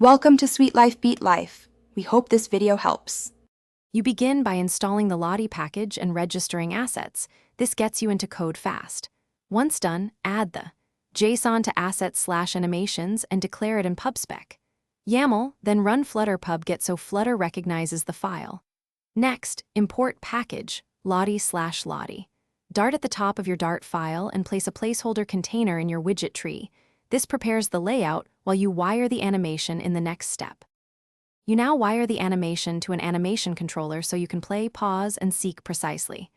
Welcome to Sweet Life Beat Life. We hope this video helps. You begin by installing the Lottie package and registering assets. This gets you into code fast. Once done, add the JSON to assets/animations and declare it in PubSpec. YAML, then run Flutter pub-get so Flutter recognizes the file. Next, import package, Lottie/Lottie. Dart at the top of your Dart file and place a placeholder container in your widget tree. This prepares the layout while you wire the animation in the next step. You now wire the animation to an animation controller so you can play, pause, and seek precisely.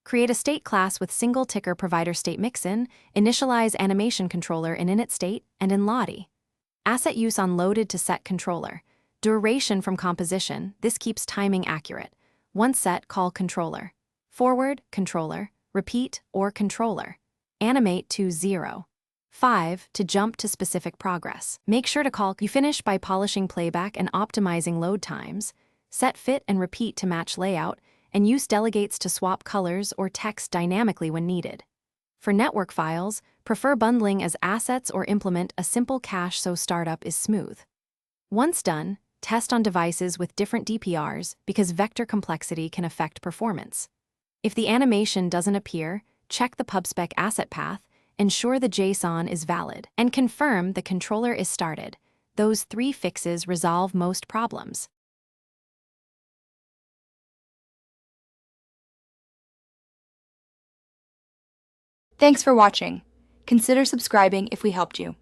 Create a state class with single ticker provider state mixin, initialize animation controller in init state and in Lottie. Asset use on loaded to set controller. Duration from composition, this keeps timing accurate. Once set, call controller. Forward, controller, repeat, or controller. Animate to 0. 5. To jump to specific progress. Make sure to call. You finish by polishing playback and optimizing load times. Set fit and repeat to match layout, and use delegates to swap colors or text dynamically when needed. For network files, prefer bundling as assets or implement a simple cache so startup is smooth. Once done, test on devices with different DPRs because vector complexity can affect performance. If the animation doesn't appear, check the PubSpec asset path, ensure the JSON is valid, and confirm the controller is started. Those 3 fixes resolve most problems. Thanks for watching. Consider subscribing if we helped you.